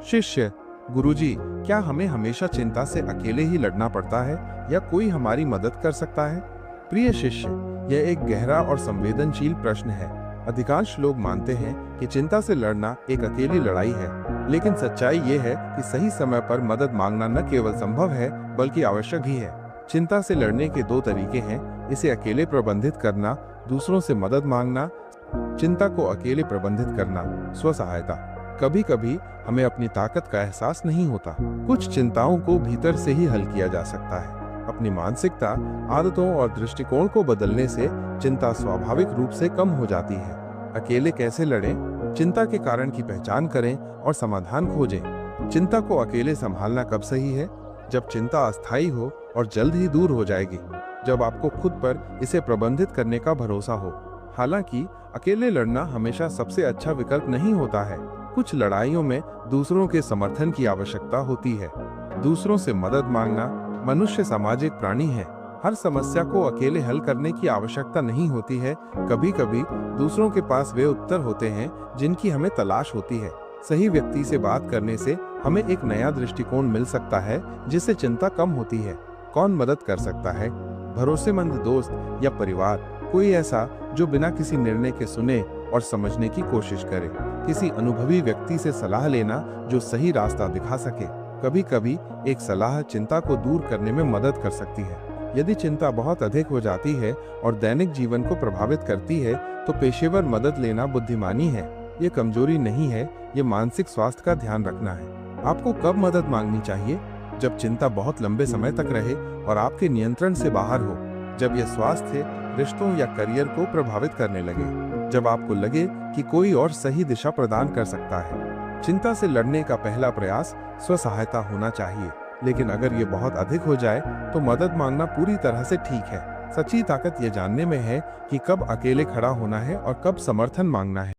शिष्य: गुरुजी, क्या हमें हमेशा चिंता से अकेले ही लड़ना पड़ता है या कोई हमारी मदद कर सकता है? प्रिय शिष्य, यह एक गहरा और संवेदनशील प्रश्न है। अधिकांश लोग मानते हैं कि चिंता से लड़ना एक अकेली लड़ाई है, लेकिन सच्चाई ये है कि सही समय पर मदद मांगना न केवल संभव है बल्कि आवश्यक भी है। चिंता से लड़ने के दो तरीके हैं, इसे अकेले प्रबंधित करना, दूसरों से मदद मांगना। चिंता को अकेले प्रबंधित करना, स्व सहायता। कभी कभी हमें अपनी ताकत का एहसास नहीं होता। कुछ चिंताओं को भीतर से ही हल किया जा सकता है। अपनी मानसिकता, आदतों और दृष्टिकोण को बदलने से चिंता स्वाभाविक रूप से कम हो जाती है। अकेले कैसे लड़ें? चिंता के कारण की पहचान करें और समाधान खोजें। चिंता को अकेले संभालना कब सही है? जब चिंता अस्थायी हो और जल्द ही दूर हो जाएगी, जब आपको खुद पर इसे प्रबंधित करने का भरोसा हो। हालांकि अकेले लड़ना हमेशा सबसे अच्छा विकल्प नहीं होता है। कुछ लड़ाइयों में दूसरों के समर्थन की आवश्यकता होती है। दूसरों से मदद मांगना, मनुष्य सामाजिक प्राणी है। हर समस्या को अकेले हल करने की आवश्यकता नहीं होती है। कभी कभी दूसरों के पास वे उत्तर होते हैं जिनकी हमें तलाश होती है। सही व्यक्ति से बात करने से हमें एक नया दृष्टिकोण मिल सकता है, जिससे चिंता कम होती है। कौन मदद कर सकता है? भरोसेमंद दोस्त या परिवार, कोई ऐसा जो बिना किसी निर्णय के सुने और समझने की कोशिश करे। किसी अनुभवी व्यक्ति से सलाह लेना जो सही रास्ता दिखा सके। कभी कभी एक सलाह चिंता को दूर करने में मदद कर सकती है। यदि चिंता बहुत अधिक हो जाती है और दैनिक जीवन को प्रभावित करती है, तो पेशेवर मदद लेना बुद्धिमानी है। ये कमजोरी नहीं है, ये मानसिक स्वास्थ्य का ध्यान रखना है। आपको कब मदद मांगनी चाहिए? जब चिंता बहुत लंबे समय तक रहे और आपके नियंत्रण से बाहर हो। जब यह स्वास्थ्य, रिश्तों या करियर को प्रभावित करने लगे। जब आपको लगे कि कोई और सही दिशा प्रदान कर सकता है। चिंता से लड़ने का पहला प्रयास स्व सहायता होना चाहिए, लेकिन अगर ये बहुत अधिक हो जाए तो मदद मांगना पूरी तरह से ठीक है। सच्ची ताकत ये जानने में है कि कब अकेले खड़ा होना है और कब समर्थन मांगना है।